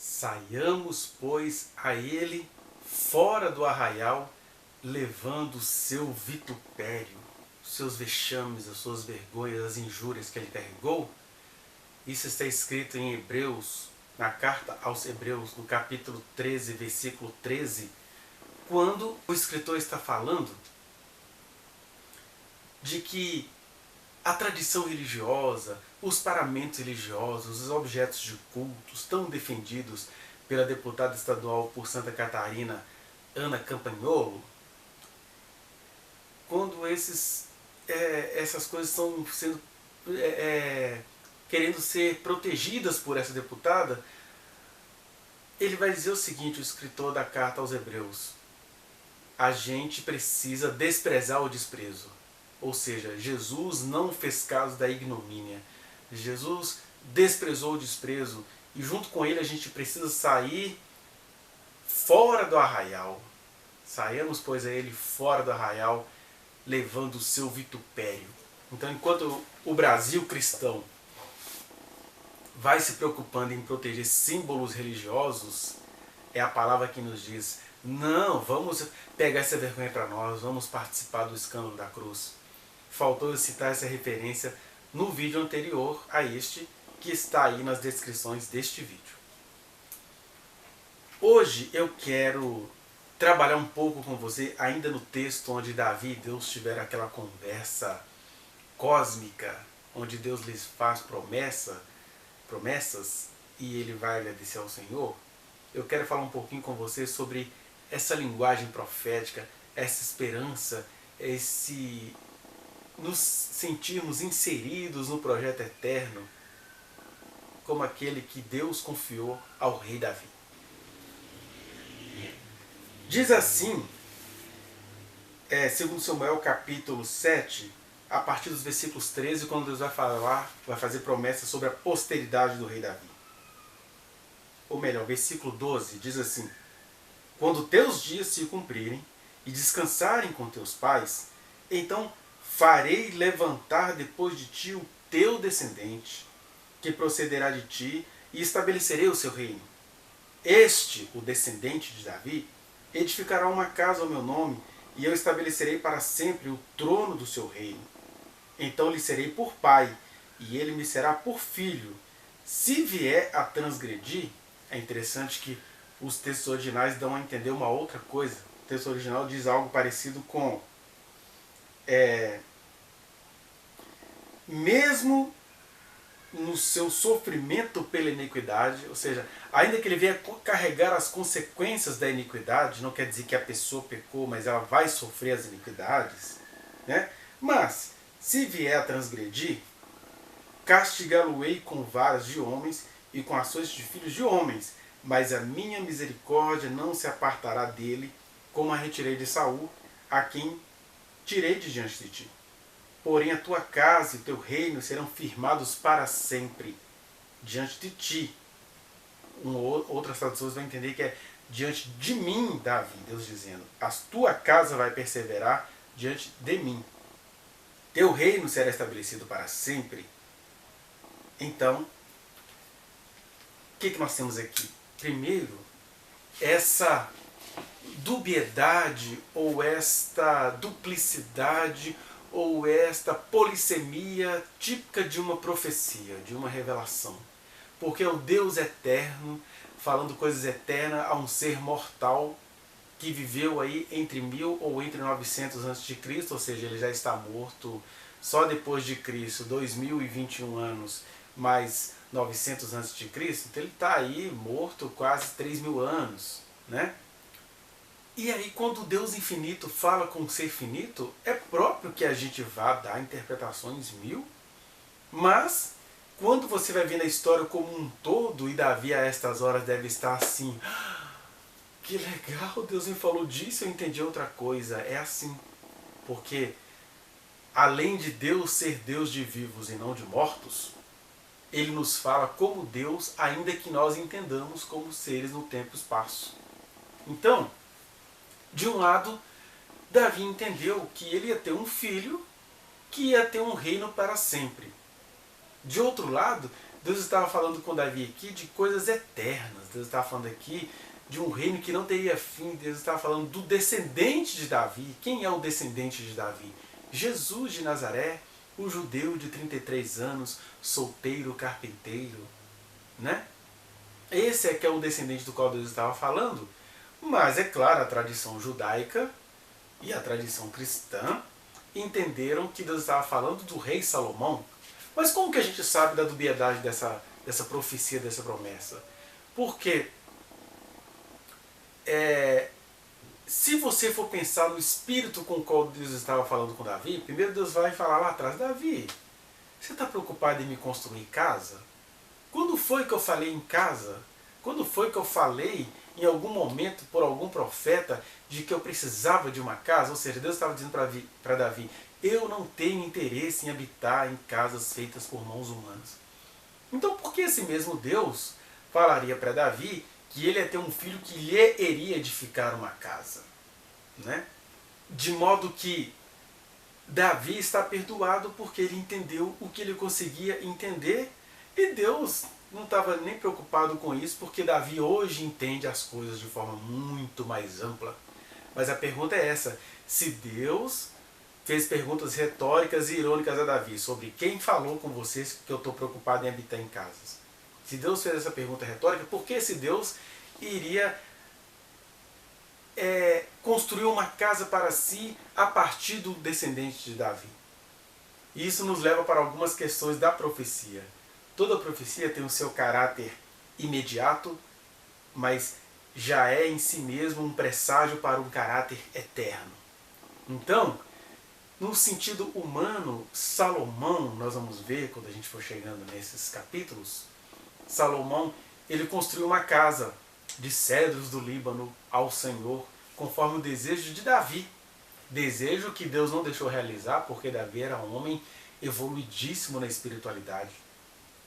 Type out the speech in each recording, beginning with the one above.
Saiamos, pois, a ele fora do arraial, levando o seu vitupério, os seus vexames, as suas vergonhas, as injúrias que ele carregou. Isso está escrito em Hebreus, na carta aos Hebreus, no capítulo 13, versículo 13, quando o escritor está falando de que a tradição religiosa, os paramentos religiosos, os objetos de cultos tão defendidos pela deputada estadual por Santa Catarina, Ana Campagnolo, quando essas coisas estão sendo querendo ser protegidas por essa deputada, ele vai dizer o seguinte, o escritor da carta aos Hebreus: a gente precisa desprezar o desprezo. Ou seja, Jesus não fez caso da ignomínia. Jesus desprezou o desprezo e junto com ele a gente precisa sair fora do arraial. Saímos, pois, a ele fora do arraial, levando o seu vitupério. Então, enquanto o Brasil cristão vai se preocupando em proteger símbolos religiosos, é a palavra que nos diz: não, vamos pegar essa vergonha para nós, vamos participar do escândalo da cruz. Faltou eu citar essa referência no vídeo anterior a este, que está aí nas descrições deste vídeo. Hoje eu quero trabalhar um pouco com você, ainda no texto onde Davi e Deus tiveram aquela conversa cósmica, onde Deus lhes faz promessas e ele vai agradecer ao Senhor. Eu quero falar um pouquinho com você sobre essa linguagem profética, essa esperança, nos sentirmos inseridos no projeto eterno, como aquele que Deus confiou ao rei Davi. Diz assim, segundo Samuel capítulo 7, a partir dos versículos 13, quando Deus vai fazer promessa sobre a posteridade do rei Davi. Ou melhor, versículo 12, diz assim: quando teus dias se cumprirem e descansarem com teus pais, então farei levantar depois de ti o teu descendente, que procederá de ti, e estabelecerei o seu reino. Este, o descendente de Davi, edificará uma casa ao meu nome, e eu estabelecerei para sempre o trono do seu reino. Então lhe serei por pai, e ele me será por filho. Se vier a transgredir, é interessante que os textos originais dão a entender uma outra coisa. O texto original diz algo parecido com mesmo no seu sofrimento pela iniquidade, ou seja, ainda que ele venha carregar as consequências da iniquidade, não quer dizer que a pessoa pecou, mas ela vai sofrer as iniquidades, né? Mas, se vier a transgredir, castigá-lo-ei com varas de homens e com açoites de filhos de homens, mas a minha misericórdia não se apartará dele, como a retirei de Saul, a quem tirei de diante de ti. Porém a tua casa e o teu reino serão firmados para sempre diante de ti. Outras traduções vão entender que é diante de mim, Davi, Deus dizendo: a tua casa vai perseverar diante de mim. Teu reino será estabelecido para sempre. Então, o que nós temos aqui? Primeiro, essa dubiedade ou esta duplicidade ou esta polissemia típica de uma profecia, de uma revelação. Porque é o Deus eterno falando coisas eternas a um ser mortal que viveu aí entre 1000 ou entre 900 a.C., ou seja, ele já está morto só depois de Cristo, 2021 anos mais 900 a.C., então ele está aí morto quase 3.000 anos, né? E aí, quando o Deus infinito fala com o ser finito, é próprio que a gente vá dar interpretações mil, mas quando você vai vendo a história como um todo, e Davi a estas horas deve estar assim: que legal, Deus me falou disso, eu entendi outra coisa. É assim, porque além de Deus ser Deus de vivos e não de mortos, ele nos fala como Deus, ainda que nós entendamos como seres no tempo e espaço. Então, de um lado, Davi entendeu que ele ia ter um filho que ia ter um reino para sempre. De outro lado, Deus estava falando com Davi aqui de coisas eternas. Deus estava falando aqui de um reino que não teria fim. Deus estava falando do descendente de Davi. Quem é o descendente de Davi? Jesus de Nazaré, o judeu de 33 anos, solteiro, carpinteiro, né? Esse é que é o descendente do qual Deus estava falando. Mas, é claro, a tradição judaica e a tradição cristã entenderam que Deus estava falando do rei Salomão. Mas como que a gente sabe da dubiedade dessa profecia, dessa promessa? Porque se você for pensar no espírito com o qual Deus estava falando com Davi, primeiro Deus vai falar lá atrás: Davi, você está preocupado em me construir casa? Quando foi que eu falei em casa? Quando foi que eu falei em algum momento por algum profeta de que eu precisava de uma casa? Ou seja, Deus estava dizendo para Davi: eu não tenho interesse em habitar em casas feitas por mãos humanas. Então por que esse mesmo Deus falaria para Davi que ele ia ter um filho que lhe iria edificar uma casa? Né? De modo que Davi está perdoado porque ele entendeu o que ele conseguia entender, e Deus não estava nem preocupado com isso, porque Davi hoje entende as coisas de forma muito mais ampla. Mas a pergunta é essa: se Deus fez perguntas retóricas e irônicas a Davi sobre quem falou com vocês que eu estou preocupado em habitar em casas, se Deus fez essa pergunta retórica, por que esse Deus iria construir uma casa para si a partir do descendente de Davi? E isso nos leva para algumas questões da profecia. Toda profecia tem o seu caráter imediato, mas já é em si mesmo um presságio para um caráter eterno. Então, no sentido humano, Salomão, nós vamos ver quando a gente for chegando nesses capítulos, Salomão, ele construiu uma casa de cedros do Líbano ao Senhor, conforme o desejo de Davi. Desejo que Deus não deixou realizar, porque Davi era um homem evoluidíssimo na espiritualidade.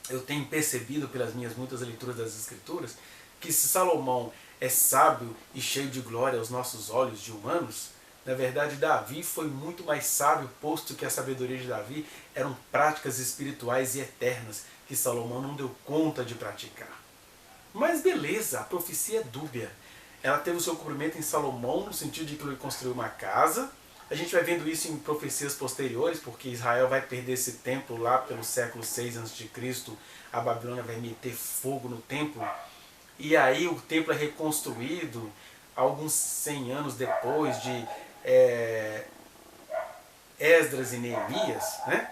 Eu tenho percebido pelas minhas muitas leituras das Escrituras que se Salomão é sábio e cheio de glória aos nossos olhos de humanos, na verdade Davi foi muito mais sábio, posto que a sabedoria de Davi eram práticas espirituais e eternas que Salomão não deu conta de praticar. Mas beleza, a profecia é dúbia. Ela teve o seu cumprimento em Salomão, no sentido de que ele construiu uma casa. A gente vai vendo isso em profecias posteriores, porque Israel vai perder esse templo lá pelo século 6 a.C. A Babilônia vai meter fogo no templo. E aí o templo é reconstruído alguns 100 anos depois de Esdras e Neemias, né?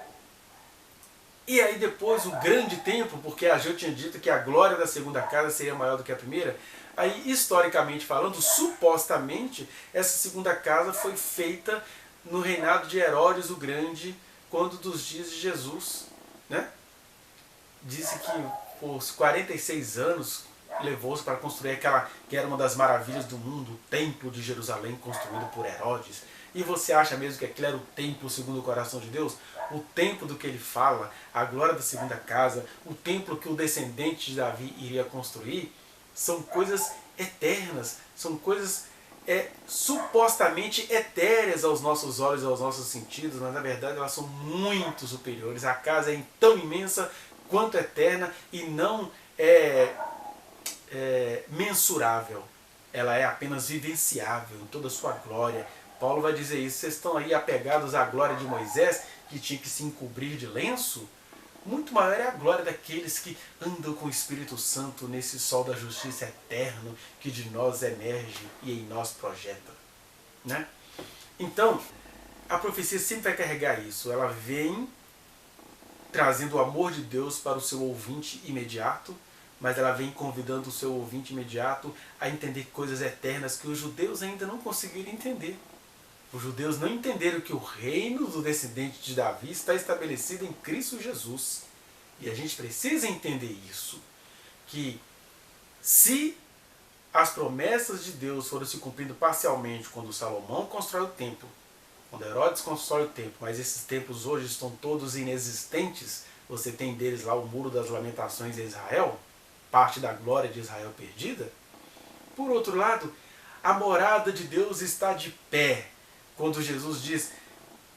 E aí depois o grande templo, porque Ageu tinha dito que a glória da segunda casa seria maior do que a primeira. Aí, historicamente falando, supostamente, essa segunda casa foi feita no reinado de Herodes o Grande, quando dos dias de Jesus, né? Disse que os 46 anos levou-se para construir aquela que era uma das maravilhas do mundo, o Templo de Jerusalém, construído por Herodes. E você acha mesmo que aquilo era o templo segundo o coração de Deus? O templo do que ele fala, a glória da segunda casa, o templo que o descendente de Davi iria construir, são coisas eternas, são coisas supostamente etéreas aos nossos olhos, aos nossos sentidos, mas na verdade elas são muito superiores. A casa é tão imensa quanto eterna e não mensurável. Ela é apenas vivenciável em toda a sua glória. Paulo vai dizer isso: vocês estão aí apegados à glória de Moisés, que tinha que se encobrir de lenço? Muito maior é a glória daqueles que andam com o Espírito Santo nesse sol da justiça eterno que de nós emerge e em nós projeta. Né? Então, a profecia sempre vai carregar isso. Ela vem trazendo o amor de Deus para o seu ouvinte imediato, mas ela vem convidando o seu ouvinte imediato a entender coisas eternas que os judeus ainda não conseguiram entender. Os judeus não entenderam que o reino do descendente de Davi está estabelecido em Cristo Jesus. E a gente precisa entender isso. Que se as promessas de Deus foram se cumprindo parcialmente quando Salomão constrói o templo, quando Herodes constrói o templo, mas esses templos hoje estão todos inexistentes, você tem deles lá o Muro das Lamentações em Israel, parte da glória de Israel perdida. Por outro lado, a morada de Deus está de pé. Quando Jesus diz: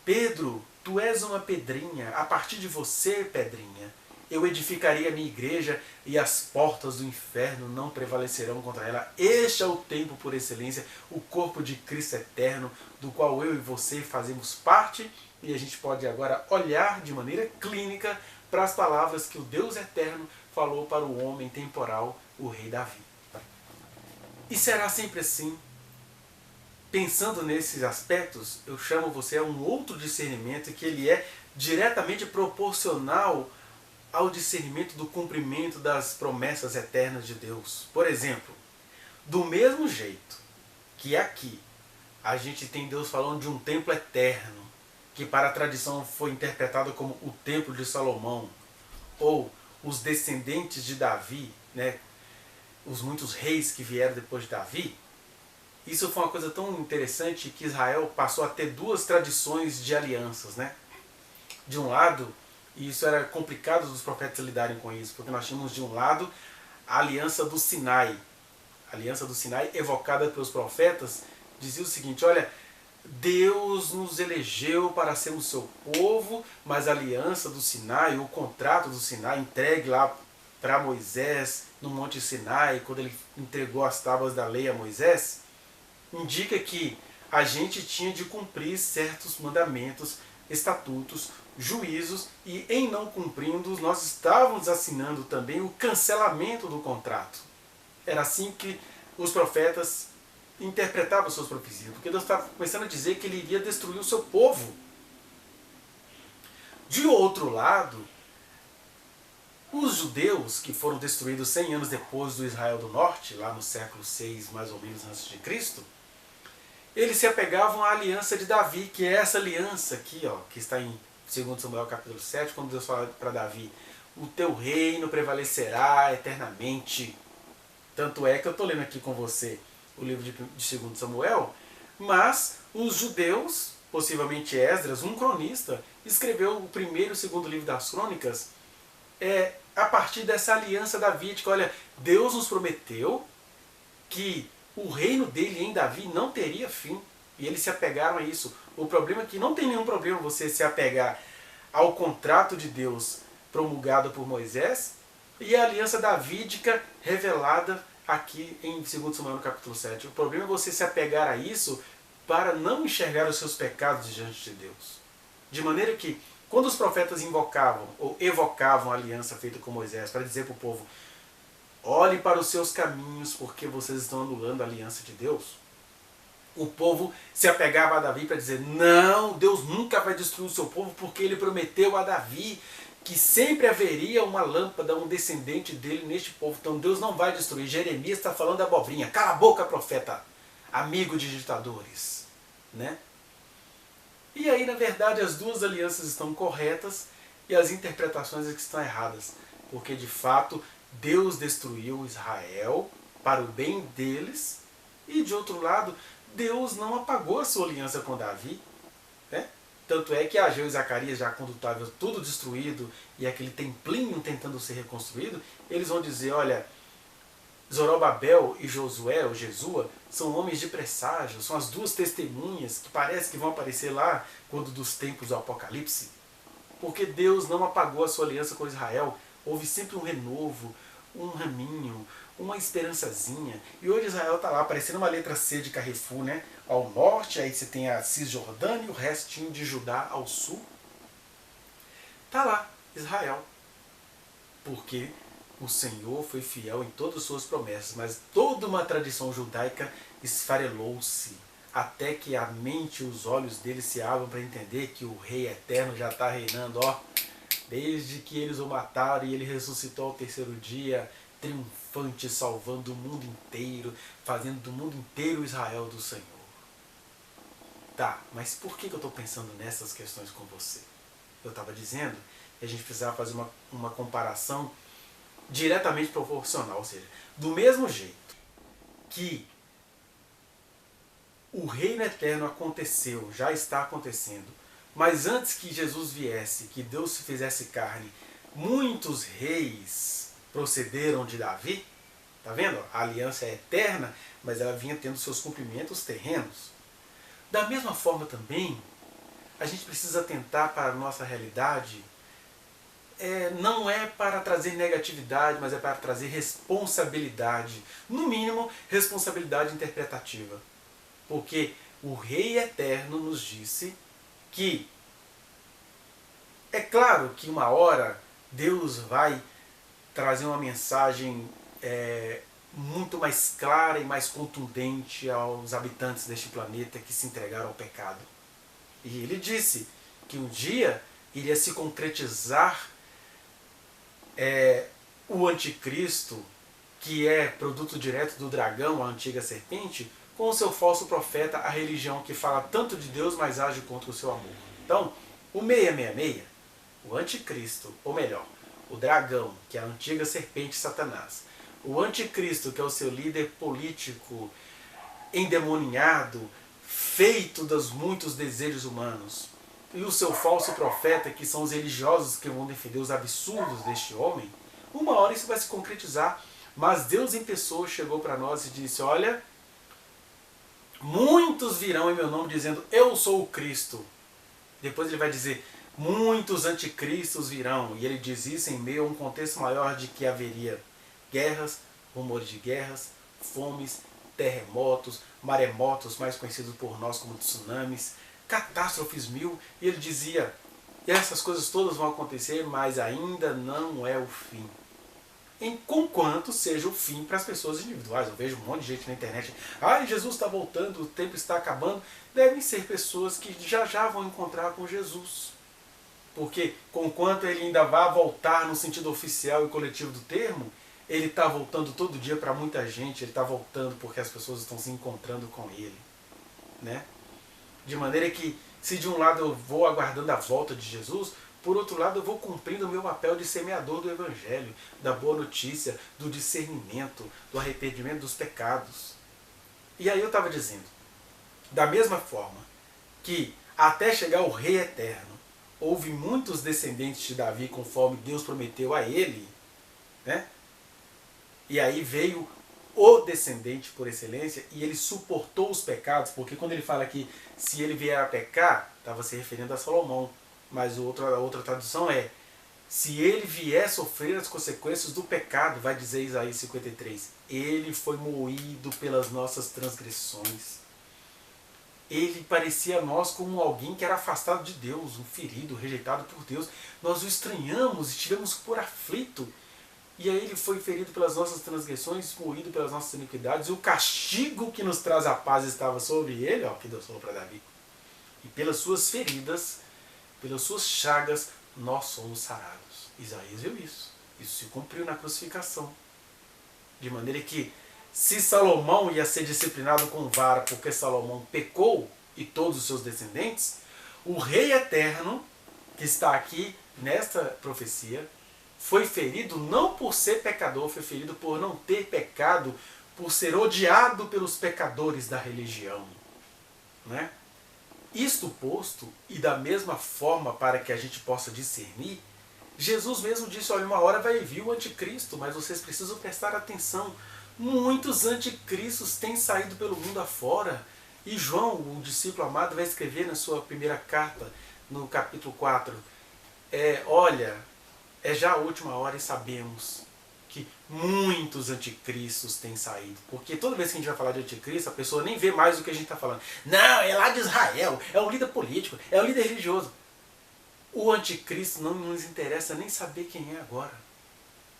Pedro, tu és uma pedrinha, a partir de você, pedrinha, eu edificarei a minha igreja e as portas do inferno não prevalecerão contra ela. Este é o tempo por excelência, o corpo de Cristo eterno, do qual eu e você fazemos parte, e a gente pode agora olhar de maneira clínica para as palavras que o Deus eterno falou para o homem temporal, o rei Davi. E será sempre assim. Pensando nesses aspectos, eu chamo você a um outro discernimento que ele é diretamente proporcional ao discernimento do cumprimento das promessas eternas de Deus. Por exemplo, do mesmo jeito que aqui a gente tem Deus falando de um templo eterno, que para a tradição foi interpretado como o templo de Salomão, ou os descendentes de Davi, né, os muitos reis que vieram depois de Davi. Isso foi uma coisa tão interessante que Israel passou a ter duas tradições de alianças, né? De um lado, e isso era complicado dos profetas lidarem com isso, porque nós tínhamos de um lado a aliança do Sinai. A aliança do Sinai, evocada pelos profetas, dizia o seguinte: olha, Deus nos elegeu para sermos seu povo, mas a aliança do Sinai, o contrato do Sinai, entregue lá para Moisés no Monte Sinai, quando ele entregou as tábuas da lei a Moisés, indica que a gente tinha de cumprir certos mandamentos, estatutos, juízos, e em não cumprindo, nós estávamos assinando também o cancelamento do contrato. Era assim que os profetas interpretavam suas profecias, porque Deus estava começando a dizer que ele iria destruir o seu povo. De outro lado, os judeus, que foram destruídos 100 anos depois do Israel do Norte, lá no século 6, mais ou menos antes de Cristo, eles se apegavam à aliança de Davi, que é essa aliança aqui, ó, que está em 2 Samuel capítulo 7, quando Deus fala para Davi: o teu reino prevalecerá eternamente. Tanto é que eu estou lendo aqui com você o livro de 2 Samuel, mas os judeus, possivelmente Esdras, um cronista, escreveu o primeiro e o segundo livro das crônicas a partir dessa aliança davídica. Olha, Deus nos prometeu que o reino dele em Davi não teria fim, e eles se apegaram a isso. O problema é que não tem nenhum problema você se apegar ao contrato de Deus promulgado por Moisés e a aliança davídica revelada aqui em 2 Samuel no capítulo 7. O problema é você se apegar a isso para não enxergar os seus pecados diante de Deus. De maneira que, quando os profetas invocavam ou evocavam a aliança feita com Moisés para dizer para o povo: olhem para os seus caminhos, porque vocês estão anulando a aliança de Deus, o povo se apegava a Davi para dizer: não, Deus nunca vai destruir o seu povo, porque ele prometeu a Davi que sempre haveria uma lâmpada, um descendente dele neste povo, então Deus não vai destruir. Jeremias está falando abobrinha. Cala a boca, profeta, amigo de ditadores, né? E aí, na verdade, as duas alianças estão corretas e as interpretações é que estão erradas, porque de fato Deus destruiu Israel para o bem deles, e de outro lado, Deus não apagou a sua aliança com Davi, né? Tanto é que Ageu e Zacarias, já quando estava tudo destruído e aquele templinho tentando ser reconstruído, eles vão dizer: olha, Zorobabel e Josué, ou Jesua, são homens de presságio, são as duas testemunhas que parece que vão aparecer lá quando dos tempos do Apocalipse, porque Deus não apagou a sua aliança com Israel. Houve sempre um renovo, um raminho, uma esperançazinha. E hoje Israel está lá, parecendo uma letra C de Carrefour, né? Ao norte, aí você tem a Cisjordânia e o restinho de Judá ao sul. Está lá, Israel. Porque o Senhor foi fiel em todas as suas promessas, mas toda uma tradição judaica esfarelou-se, até que a mente e os olhos deles se abram para entender que o Rei Eterno já está reinando, ó, desde que eles o mataram e ele ressuscitou ao terceiro dia, triunfante, salvando o mundo inteiro, fazendo do mundo inteiro Israel do Senhor. Tá, mas por que eu estou pensando nessas questões com você? Eu estava dizendo que a gente precisava fazer uma comparação diretamente proporcional, ou seja, do mesmo jeito que o reino eterno aconteceu, já está acontecendo, mas antes que Jesus viesse, que Deus se fizesse carne, muitos reis procederam de Davi. Tá vendo? A aliança é eterna, mas ela vinha tendo seus cumprimentos terrenos. Da mesma forma também, a gente precisa atentar para a nossa realidade não é para trazer negatividade, mas é para trazer responsabilidade. No mínimo, responsabilidade interpretativa. Porque o Rei Eterno nos disse que é claro que uma hora Deus vai trazer uma mensagem muito mais clara e mais contundente aos habitantes deste planeta que se entregaram ao pecado. E ele disse que um dia iria se concretizar o anticristo, que é produto direto do dragão, a antiga serpente, com o seu falso profeta, a religião que fala tanto de Deus, mas age contra o seu amor. Então, o 666, o anticristo, ou melhor, o dragão, que é a antiga serpente Satanás, o anticristo, que é o seu líder político endemoninhado, feito dos muitos desejos humanos, e o seu falso profeta, que são os religiosos que vão defender os absurdos deste homem, uma hora isso vai se concretizar. Mas Deus em pessoa chegou para nós e disse, olha, muitos virão em meu nome dizendo, eu sou o Cristo. Depois ele vai dizer, muitos anticristos virão. E ele diz isso em meio a um contexto maior de que haveria guerras, rumores de guerras, fomes, terremotos, maremotos, mais conhecidos por nós como tsunamis, catástrofes mil. E ele dizia, essas coisas todas vão acontecer, mas ainda não é o fim. Conquanto seja o fim para as pessoas individuais. Eu vejo um monte de gente na internet, ai, Jesus está voltando, o tempo está acabando. Devem ser pessoas que já vão encontrar com Jesus. Porque, conquanto ele ainda vai voltar no sentido oficial e coletivo do termo, ele está voltando todo dia para muita gente, ele está voltando porque as pessoas estão se encontrando com ele. Né? De maneira que, se de um lado eu vou aguardando a volta de Jesus, por outro lado eu vou cumprindo o meu papel de semeador do Evangelho, da boa notícia, do discernimento, do arrependimento dos pecados. E aí eu estava dizendo, da mesma forma que até chegar o Rei Eterno, houve muitos descendentes de Davi conforme Deus prometeu a ele, né? E aí veio o descendente por excelência e ele suportou os pecados, porque quando ele fala que se ele vier a pecar, estava se referindo a Salomão, mas a outra tradução é, se ele vier sofrer as consequências do pecado, vai dizer Isaías 53, ele foi moído pelas nossas transgressões. Ele parecia a nós como alguém que era afastado de Deus, um ferido, rejeitado por Deus. Nós o estranhamos e tivemos por aflito. E aí ele foi ferido pelas nossas transgressões, moído pelas nossas iniquidades, e o castigo que nos traz a paz estava sobre ele, ó, que Deus falou para Davi. E pelas suas feridas, pelas suas chagas, nós somos sarados. Isaías viu isso. Isso se cumpriu na crucificação. De maneira que, se Salomão ia ser disciplinado com vara porque Salomão pecou e todos os seus descendentes, o Rei Eterno, que está aqui nesta profecia, foi ferido não por ser pecador, foi ferido por não ter pecado, por ser odiado pelos pecadores da religião. Né? Isto posto, e da mesma forma para que a gente possa discernir, Jesus mesmo disse, olha, uma hora vai vir o anticristo, mas vocês precisam prestar atenção. Muitos anticristos têm saído pelo mundo afora. E João, o discípulo amado, vai escrever na sua primeira carta, no capítulo 4, olha, é já a última hora e sabemos que muitos anticristos têm saído. Porque toda vez que a gente vai falar de anticristo, a pessoa nem vê mais o que a gente está falando. Não, é lá de Israel, é o líder político, é o líder religioso. O anticristo não nos interessa nem saber quem é agora.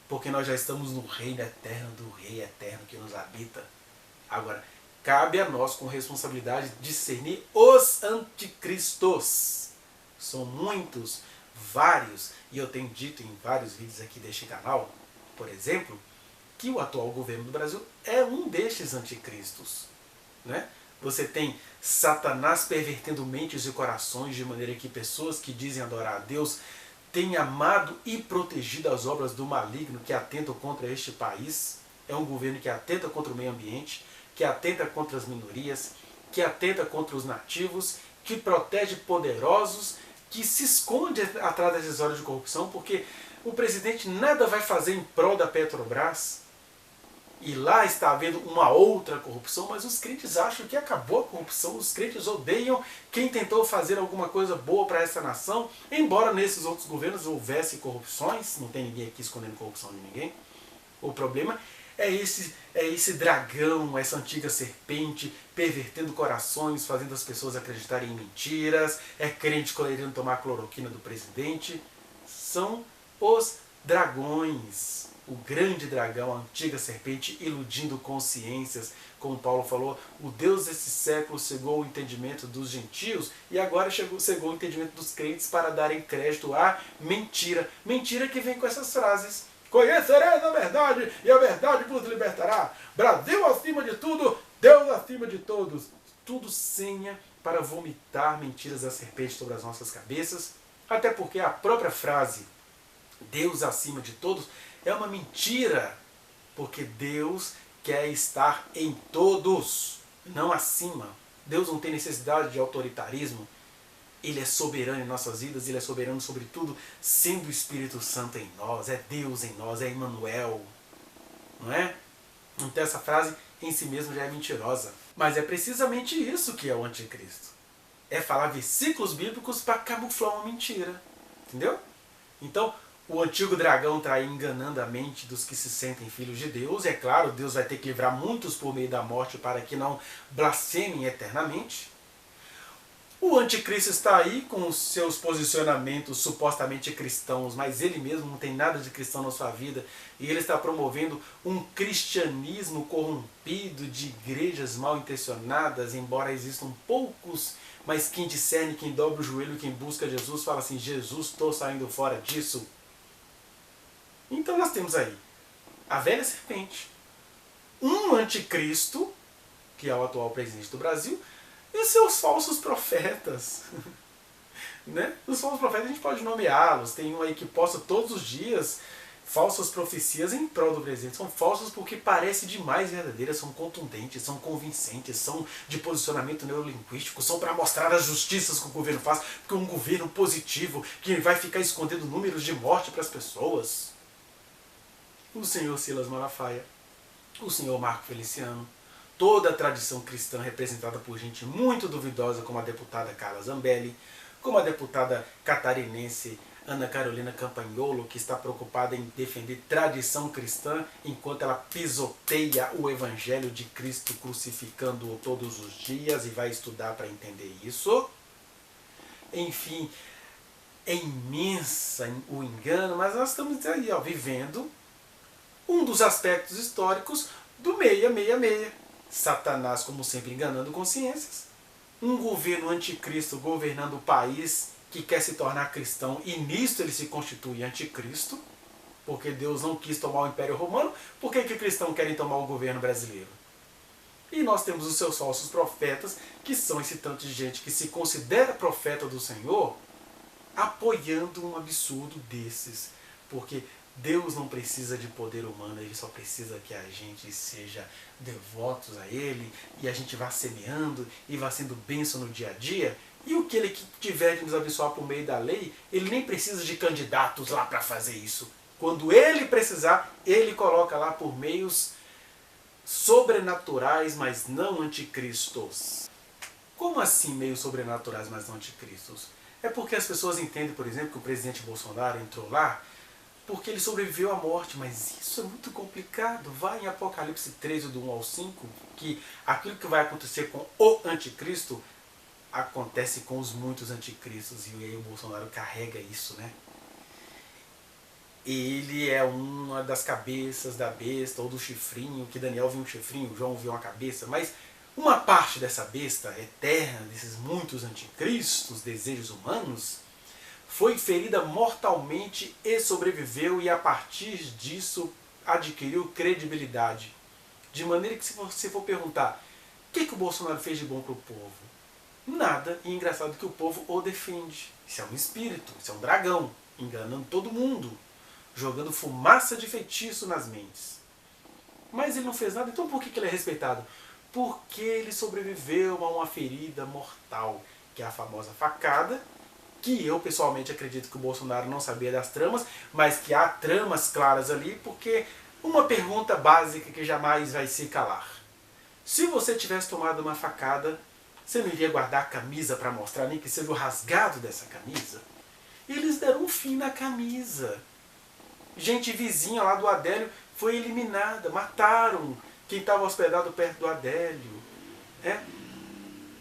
Porque nós já estamos no reino eterno do Rei Eterno que nos habita. Agora, cabe a nós com responsabilidade discernir os anticristos. São muitos, vários, e eu tenho dito em vários vídeos aqui deste canal, por exemplo, que o atual governo do Brasil é um destes anticristos. Né? Você tem Satanás pervertendo mentes e corações de maneira que pessoas que dizem adorar a Deus têm amado e protegido as obras do maligno que atentam contra este país. É um governo que atenta contra o meio ambiente, que atenta contra as minorias, que atenta contra os nativos, que protege poderosos, que se esconde atrás das histórias de corrupção, porque o presidente nada vai fazer em prol da Petrobras. e lá está havendo uma outra corrupção, mas os crentes acham que acabou a corrupção, os crentes odeiam quem tentou fazer alguma coisa boa para essa nação, embora nesses outros governos houvesse corrupções, não tem ninguém aqui escondendo corrupção de ninguém. O problema é esse dragão, essa antiga serpente, pervertendo corações, fazendo as pessoas acreditarem em mentiras, é crente querendo tomar a cloroquina do presidente. São os dragões. O grande dragão, a antiga serpente, iludindo consciências. Como Paulo falou, o Deus desse século cegou o entendimento dos gentios e agora cegou o entendimento dos crentes para darem crédito à mentira. Mentira que vem com essas frases. Conhecereis a verdade e a verdade vos libertará. Brasil acima de tudo, Deus acima de todos. Tudo senha para vomitar mentiras da serpente sobre as nossas cabeças. Até porque a própria frase Deus acima de todos é uma mentira, porque Deus quer estar em todos, não acima. Deus não tem necessidade de autoritarismo. Ele é soberano em nossas vidas, Ele é soberano sobre tudo, sendo o Espírito Santo em nós, é Deus em nós, é Emmanuel, não é? Então essa frase em si mesma já é mentirosa. Mas é precisamente isso que é o anticristo. É falar versículos bíblicos para camuflar uma mentira, entendeu? Então, o antigo dragão está aí enganando a mente dos que se sentem filhos de Deus. É claro, Deus vai ter que livrar muitos por meio da morte para que não blasfemem eternamente. O anticristo está aí com os seus posicionamentos supostamente cristãos, mas ele mesmo não tem nada de cristão na sua vida. E ele está promovendo um cristianismo corrompido de igrejas mal intencionadas, embora existam poucos, mas quem discerne, quem dobra o joelho, quem busca Jesus, fala assim, Jesus, estou saindo fora disso. Então nós temos aí a velha serpente, um anticristo, que é o atual presidente do Brasil, e seus falsos profetas. Né? Os falsos profetas a gente pode nomeá-los. Tem um aí que posta todos os dias falsas profecias em prol do presidente. São falsos porque parecem demais verdadeiras, são contundentes, são convincentes, são de posicionamento neurolinguístico, são para mostrar as justiças que o governo faz, porque é um governo positivo que vai ficar escondendo números de morte para as pessoas. O senhor Silas Malafaia, o senhor Marco Feliciano, toda a tradição cristã representada por gente muito duvidosa, como a deputada Carla Zambelli, como a deputada catarinense Ana Carolina Campagnolo, que está preocupada em defender tradição cristã, enquanto ela pisoteia o Evangelho de Cristo, crucificando-o todos os dias, e vai estudar para entender isso. Enfim, é imensa o engano, mas nós estamos aí, ó, vivendo um dos aspectos históricos do 666. Satanás, como sempre, enganando consciências. Um governo anticristo governando o país que quer se tornar cristão, e nisto ele se constitui anticristo, porque Deus não quis tomar o Império Romano. Por que cristãos querem tomar o governo brasileiro? E nós temos os seus falsos profetas, que são esse tanto de gente que se considera profeta do Senhor, apoiando um absurdo desses. Porque Deus não precisa de poder humano, Ele só precisa que a gente seja devotos a Ele, e a gente vá semeando e vá sendo bênção no dia a dia. E o que Ele tiver de nos abençoar por meio da lei, Ele nem precisa de candidatos lá para fazer isso. Quando Ele precisar, Ele coloca lá por meios sobrenaturais, mas não anticristos. Como assim meios sobrenaturais, mas não anticristos? É porque as pessoas entendem, por exemplo, que o presidente Bolsonaro entrou lá porque ele sobreviveu à morte, mas isso é muito complicado. Vai em Apocalipse 13, do 1 ao 5, que aquilo que vai acontecer com o anticristo acontece com os muitos anticristos, e aí o Bolsonaro carrega isso, né? Ele é uma das cabeças da besta, ou do chifrinho, que Daniel viu um chifrinho, João viu uma cabeça, mas uma parte dessa besta eterna, desses muitos anticristos, desejos humanos, foi ferida mortalmente e sobreviveu, e a partir disso adquiriu credibilidade. De maneira que, se você for perguntar o que o Bolsonaro fez de bom para o povo, nada. E engraçado que o povo o defende. Isso é um espírito, isso é um dragão, enganando todo mundo, jogando fumaça de feitiço nas mentes. Mas ele não fez nada, então por que ele é respeitado? Porque ele sobreviveu a uma ferida mortal, que é a famosa facada, que eu pessoalmente acredito que o Bolsonaro não sabia das tramas, mas que há tramas claras ali, porque Uma pergunta básica que jamais vai se calar. Se você tivesse tomado uma facada, você não iria guardar a camisa para mostrar nem que seja o rasgado dessa camisa? Eles deram um fim na camisa. Gente vizinha lá do Adélio foi eliminada, mataram quem estava hospedado perto do Adélio.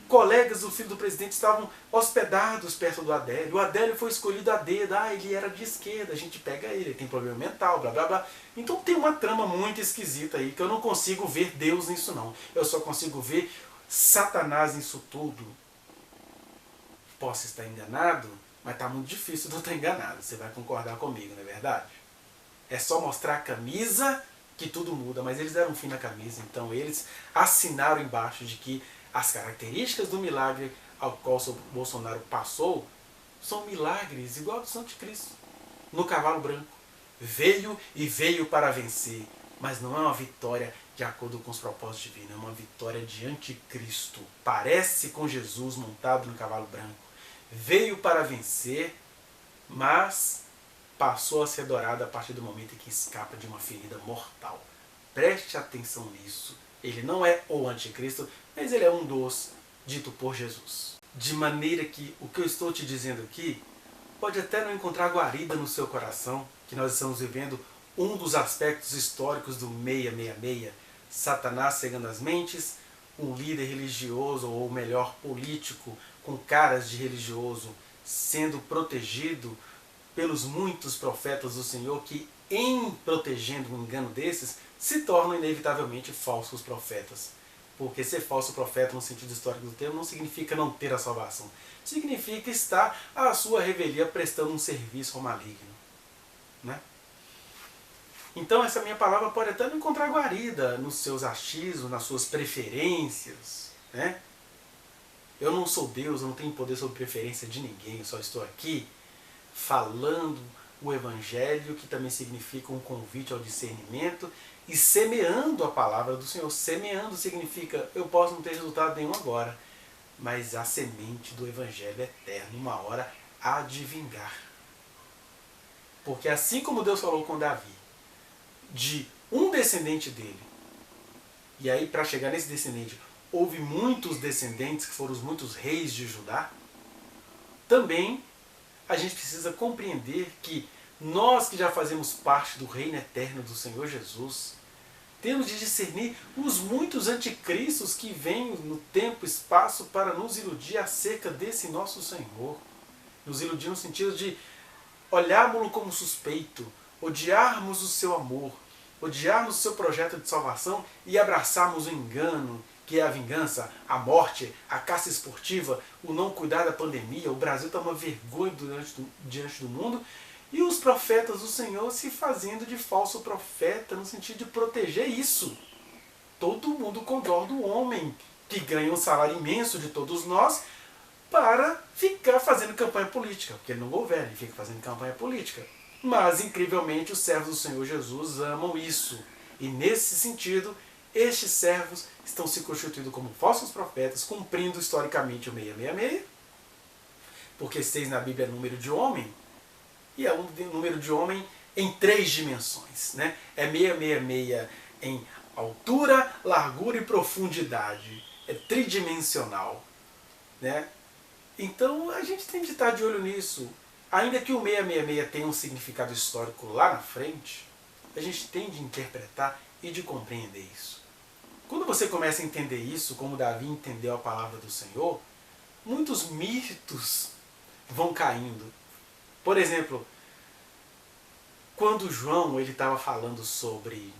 Colegas do filho do presidente estavam hospedados perto do Adélio. O Adélio foi escolhido a dedo. Ele era de esquerda, a gente pega ele tem problema mental, blá blá blá. Então tem uma trama muito esquisita aí, que eu não consigo ver Deus nisso não. Eu só consigo ver Satanás nisso tudo. Posso estar enganado, mas está muito difícil de eu estar enganado. Você vai concordar comigo, não é verdade? É só mostrar a camisa que tudo muda, mas eles deram um fim na camisa. Então eles assinaram embaixo de que as características do milagre ao qual o Bolsonaro passou são milagres igual ao do Anticristo. No cavalo branco. Veio e veio para vencer. Mas não é uma vitória de acordo com os propósitos divinos. É uma vitória de anticristo. Parece com Jesus montado no cavalo branco. Veio para vencer, mas passou a ser adorado a partir do momento em que escapa de uma ferida mortal. Preste atenção nisso. Ele não é o anticristo, mas ele é um dos dito por Jesus. De maneira que o que eu estou te dizendo aqui pode até não encontrar guarida no seu coração, que nós estamos vivendo um dos aspectos históricos do 666, Satanás cegando as mentes, um líder religioso, ou melhor, político, com caras de religioso, sendo protegido pelos muitos profetas do Senhor que, em protegendo um engano desses, se tornam inevitavelmente falsos profetas. Porque ser falso profeta no sentido histórico do termo não significa não ter a salvação. Significa estar à sua revelia prestando um serviço ao maligno. Né? Então essa minha palavra pode até não encontrar guarida nos seus achismos, nas suas preferências. Né? Eu não sou Deus, eu não tenho poder sobre preferência de ninguém, eu só estou aqui falando o Evangelho, que também significa um convite ao discernimento, e semeando a palavra do Senhor. Semeando significa, eu posso não ter resultado nenhum agora, mas a semente do Evangelho eterno, uma hora, há de vingar. Porque assim como Deus falou com Davi, de um descendente dele, e aí para chegar nesse descendente, houve muitos descendentes, que foram os muitos reis de Judá, também a gente precisa compreender que nós que já fazemos parte do reino eterno do Senhor Jesus, temos de discernir os muitos anticristos que vêm no tempo e espaço para nos iludir acerca desse nosso Senhor. Nos iludir no sentido de olharmos-lo como suspeito, odiarmos o seu amor, odiarmos o seu projeto de salvação e abraçarmos o engano, que é a vingança, a morte, a caça esportiva, o não cuidar da pandemia. O Brasil está uma vergonha diante do mundo, e os profetas do Senhor se fazendo de falso profeta, no sentido de proteger isso. Todo mundo com dó do homem, que ganha um salário imenso de todos nós, para ficar fazendo campanha política, porque ele não governa, ele fica fazendo campanha política. Mas, incrivelmente, os servos do Senhor Jesus amam isso. E, nesse sentido, estes servos estão se constituindo como falsos profetas, cumprindo historicamente o 666, porque 6 na Bíblia é número de homem, e é um número de homem em 3 dimensões. Né? É 666 em altura, largura e profundidade. É tridimensional. Né? Então a gente tem de estar de olho nisso. Ainda que o 666 tenha um significado histórico lá na frente, a gente tem de interpretar e de compreender isso. Quando você começa a entender isso, como Davi entendeu a palavra do Senhor, muitos mitos vão caindo. Por exemplo, quando João estava falando sobre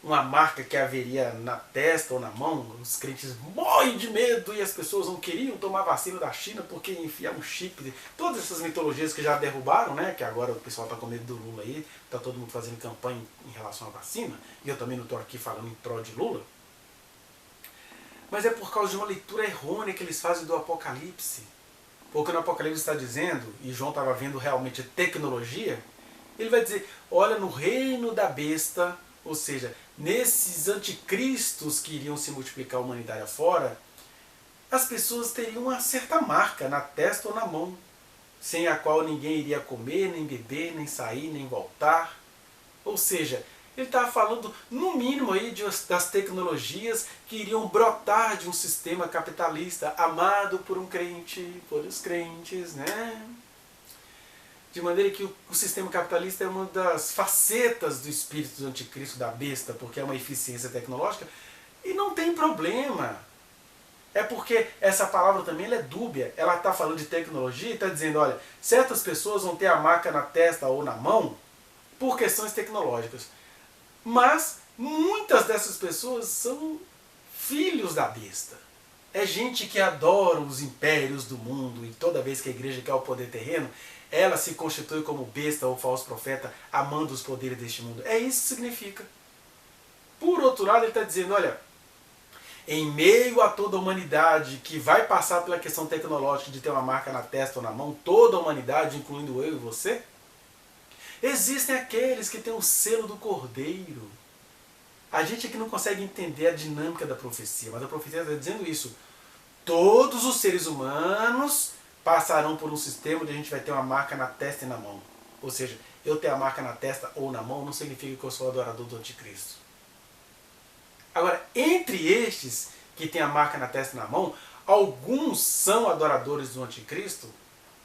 uma marca que haveria na testa ou na mão, os crentes morrem de medo e as pessoas não queriam tomar vacina da China porque enfiar um chip. Todas essas mitologias que já derrubaram, né? Que agora o pessoal está com medo do Lula aí, está todo mundo fazendo campanha em relação à vacina, e eu também não estou aqui falando em prol de Lula. Mas é por causa de uma leitura errônea que eles fazem do Apocalipse. Porque no Apocalipse está dizendo, e João estava vendo realmente tecnologia, ele vai dizer, olha, no reino da besta, ou seja, nesses anticristos que iriam se multiplicar a humanidade afora, as pessoas teriam uma certa marca na testa ou na mão, sem a qual ninguém iria comer, nem beber, nem sair, nem voltar. Ou seja, Ele estava falando, no mínimo, aí, das tecnologias que iriam brotar de um sistema capitalista amado por um crente, por os crentes, né? De maneira que o sistema capitalista é uma das facetas do espírito do anticristo, da besta, porque é uma eficiência tecnológica, e não tem problema. É porque essa palavra também ela é dúbia. Ela está falando de tecnologia e está dizendo, olha, certas pessoas vão ter a marca na testa ou na mão por questões tecnológicas. Mas muitas dessas pessoas são filhos da besta. É gente que adora os impérios do mundo e toda vez que a igreja quer o poder terreno, ela se constitui como besta ou falso profeta, amando os poderes deste mundo. É isso que significa. Por outro lado, ele está dizendo, olha, em meio a toda a humanidade que vai passar pela questão tecnológica de ter uma marca na testa ou na mão, toda a humanidade, incluindo eu e você, existem aqueles que têm o selo do Cordeiro. A gente aqui não consegue entender a dinâmica da profecia, mas a profecia está dizendo isso. Todos os seres humanos passarão por um sistema onde a gente vai ter uma marca na testa e na mão. Ou seja, eu ter a marca na testa ou na mão não significa que eu sou adorador do anticristo. Agora, entre estes que têm a marca na testa e na mão, alguns são adoradores do anticristo,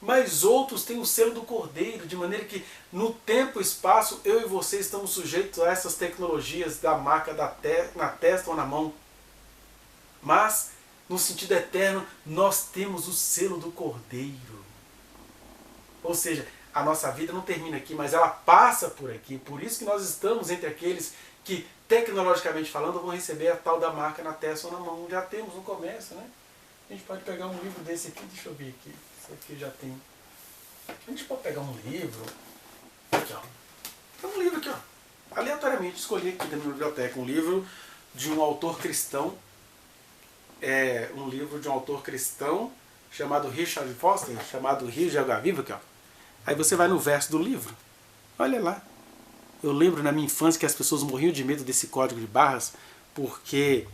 mas outros têm o selo do Cordeiro, de maneira que no tempo e espaço eu e você estamos sujeitos a essas tecnologias da marca na testa ou na mão. Mas, no sentido eterno, nós temos o selo do Cordeiro. Ou seja, a nossa vida não termina aqui, mas ela passa por aqui. Por isso que nós estamos entre aqueles que, tecnologicamente falando, vão receber a tal da marca na testa ou na mão. Já temos no comércio, né? A gente pode pegar um livro desse aqui, deixa eu ver aqui. Esse aqui já tem. A gente pode pegar um livro. Aqui, ó. Tem um livro aqui, ó. Aleatoriamente escolhi aqui da minha biblioteca um livro de um autor cristão. É um livro de um autor cristão chamado Richard Foster, chamado Rio de Água Viva, aqui, ó. Aí você vai no verso do livro. Olha lá. Eu lembro na minha infância que as pessoas morriam de medo desse código de barras, porque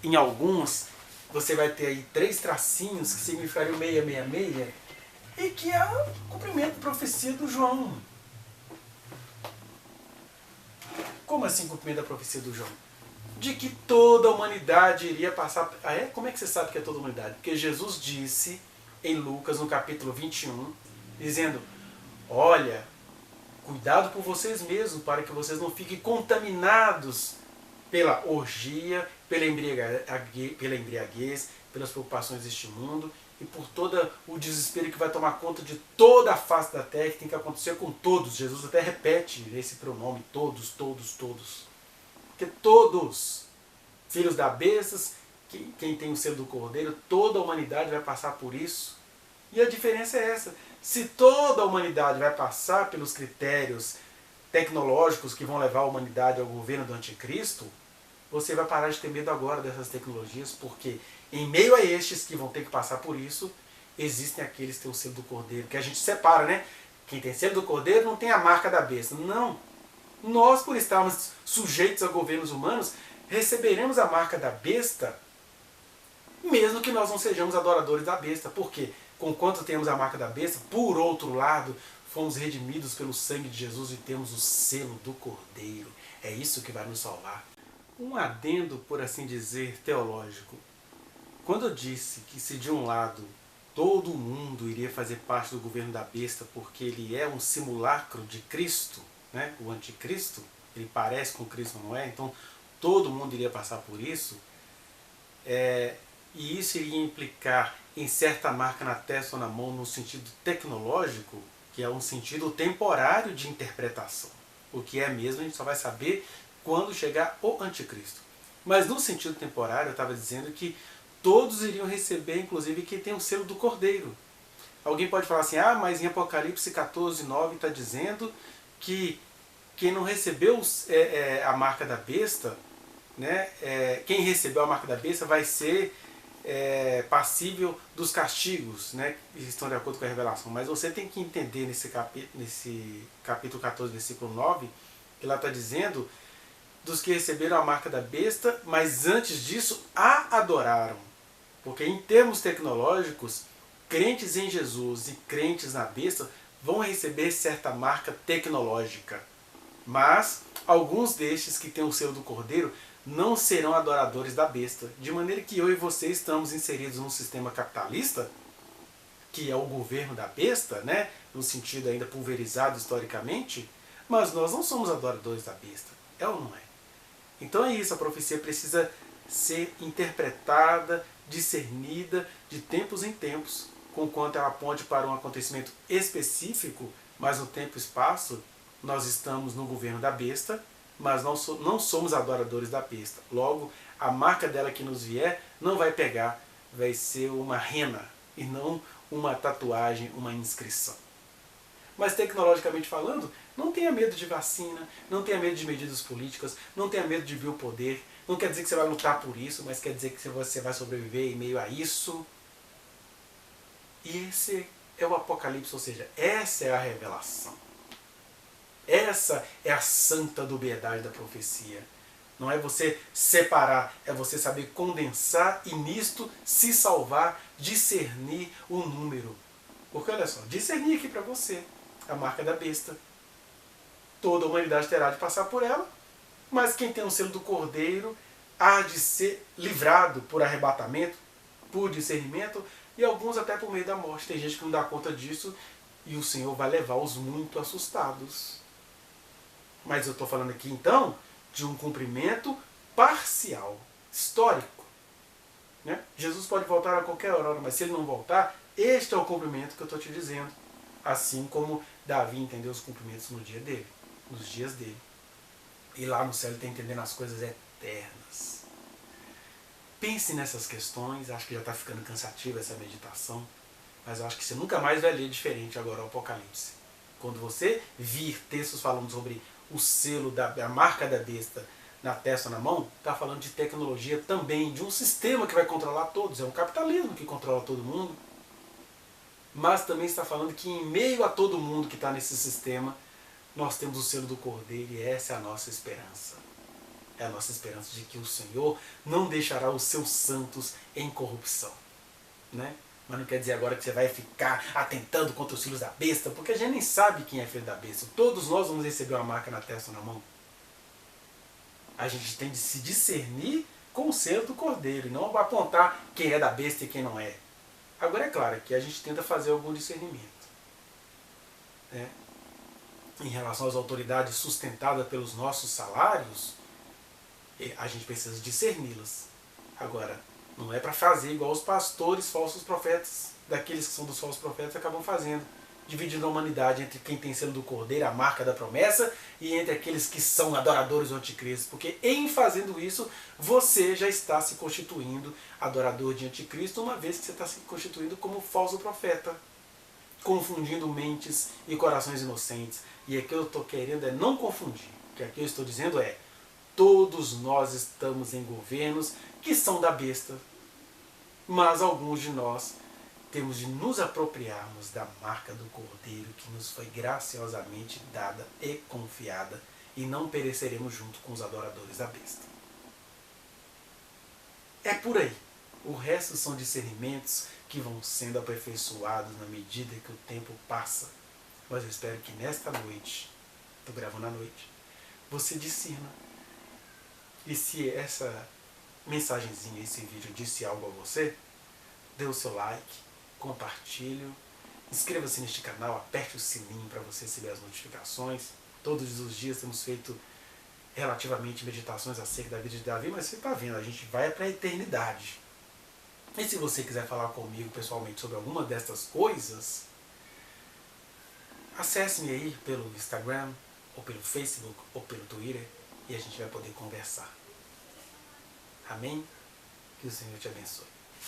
em alguns você vai ter aí 3 tracinhos que significariam 666 e que é o cumprimento da profecia do João. Como assim cumprimento da profecia do João? De que toda a humanidade iria passar... Ah, é? Como é que você sabe que é toda a humanidade? Porque Jesus disse em Lucas, no capítulo 21, dizendo, olha, cuidado por vocês mesmos, para que vocês não fiquem contaminados pela orgia, pela embriaguez, pelas preocupações deste mundo e por todo o desespero que vai tomar conta de toda a face da terra, que tem que acontecer com todos. Jesus até repete esse pronome, todos, todos, todos. Porque todos, filhos da besta, quem tem o selo do Cordeiro, toda a humanidade vai passar por isso. E a diferença é essa. Se toda a humanidade vai passar pelos critérios tecnológicos que vão levar a humanidade ao governo do anticristo, você vai parar de ter medo agora dessas tecnologias, porque em meio a estes que vão ter que passar por isso, existem aqueles que têm o selo do Cordeiro, que a gente separa, né? Quem tem selo do Cordeiro não tem a marca da besta. Não. Nós, por estarmos sujeitos a governos humanos, receberemos a marca da besta, mesmo que nós não sejamos adoradores da besta. Por quê? Conquanto temos a marca da besta, por outro lado, fomos redimidos pelo sangue de Jesus e temos o selo do Cordeiro. É isso que vai nos salvar. Um adendo, por assim dizer, teológico. Quando eu disse que se de um lado todo mundo iria fazer parte do governo da besta porque ele é um simulacro de Cristo, né? O anticristo, ele parece com Cristo, não é? Então todo mundo iria passar por isso, e isso iria implicar em certa marca na testa ou na mão no sentido tecnológico, que é um sentido temporário de interpretação. O que é mesmo a gente só vai saber quando chegar o anticristo. Mas no sentido temporário eu estava dizendo que todos iriam receber, inclusive quem tem o selo do Cordeiro. Alguém pode falar assim, mas em Apocalipse 14:9 está dizendo que quem não recebeu a marca da besta, né, quem recebeu a marca da besta vai ser passível dos castigos, né, que estão de acordo com a revelação. Mas você tem que entender nesse capítulo 14, versículo 9, que lá está dizendo dos que receberam a marca da besta, mas antes disso a adoraram. Porque em termos tecnológicos, crentes em Jesus e crentes na besta vão receber certa marca tecnológica. Mas alguns destes que têm o selo do Cordeiro não serão adoradores da besta. De maneira que eu e você estamos inseridos num sistema capitalista, que é o governo da besta, né? No sentido ainda pulverizado historicamente, mas nós não somos adoradores da besta. É ou não é? Então é isso, a profecia precisa ser interpretada, discernida de tempos em tempos, conquanto ela aponte para um acontecimento específico, mas no tempo e espaço nós estamos no governo da besta, mas não somos adoradores da besta. Logo, a marca dela que nos vier não vai pegar, vai ser uma rena e não uma tatuagem, uma inscrição. Mas tecnologicamente falando, não tenha medo de vacina, não tenha medo de medidas políticas, não tenha medo de biopoder. Não quer dizer que você vai lutar por isso, mas quer dizer que você vai sobreviver em meio a isso. E esse é o Apocalipse, ou seja, essa é a revelação. Essa é a santa dubiedade da profecia. Não é você separar, é você saber condensar e nisto se salvar, discernir o número. Porque olha só, discernir aqui para você a marca da besta. Toda a humanidade terá de passar por ela, mas quem tem o selo do Cordeiro há de ser livrado por arrebatamento, por discernimento e alguns até por meio da morte. Tem gente que não dá conta disso e o Senhor vai levar os muito assustados. Mas eu estou falando aqui então de um cumprimento parcial, histórico. Né? Jesus pode voltar a qualquer hora, mas se ele não voltar, este é o cumprimento que eu estou te dizendo. Assim como Davi entendeu os cumprimentos no dia dele, nos dias dele. E lá no céu ele está entendendo as coisas eternas. Pense nessas questões, acho que já está ficando cansativa essa meditação, mas eu acho que você nunca mais vai ler diferente agora o Apocalipse. Quando você vir textos falando sobre o selo, a marca da besta na testa ou na mão, está falando de tecnologia também, de um sistema que vai controlar todos, é um capitalismo que controla todo mundo. Mas também está falando que em meio a todo mundo que está nesse sistema, nós temos o selo do Cordeiro e essa é a nossa esperança. É a nossa esperança de que o Senhor não deixará os seus santos em corrupção. Né? Mas não quer dizer agora que você vai ficar atentando contra os filhos da besta, porque a gente nem sabe quem é filho da besta. Todos nós vamos receber uma marca na testa ou na mão. A gente tem de se discernir com o selo do Cordeiro e não apontar quem é da besta e quem não é. Agora é claro que a gente tenta fazer algum discernimento. Né? Em relação às autoridades sustentadas pelos nossos salários, a gente precisa discerni-las. Agora, não é para fazer igual os pastores falsos profetas, daqueles que são dos falsos profetas, acabam fazendo, dividindo a humanidade entre quem tem selo do Cordeiro, a marca da promessa, e entre aqueles que são adoradores do anticristo. Porque em fazendo isso, você já está se constituindo adorador de anticristo, uma vez que você está se constituindo como falso profeta, confundindo mentes e corações inocentes. E aqui eu estou querendo é não confundir. O que aqui eu estou dizendo é: todos nós estamos em governos que são da besta, mas alguns de nós temos de nos apropriarmos da marca do Cordeiro que nos foi graciosamente dada e confiada, e não pereceremos junto com os adoradores da besta. É por aí. O resto são discernimentos que vão sendo aperfeiçoados na medida que o tempo passa. Mas eu espero que nesta noite, estou gravando à noite, você discerna. E se essa mensagenzinha, esse vídeo disse algo a você, dê o seu like, compartilhe, inscreva-se neste canal, aperte o sininho para você receber as notificações. Todos os dias temos feito relativamente meditações acerca da vida de Davi, mas você está vendo, a gente vai para a eternidade. E se você quiser falar comigo pessoalmente sobre alguma destas coisas, acesse-me aí pelo Instagram, ou pelo Facebook, ou pelo Twitter, e a gente vai poder conversar. Amém? Que o Senhor te abençoe.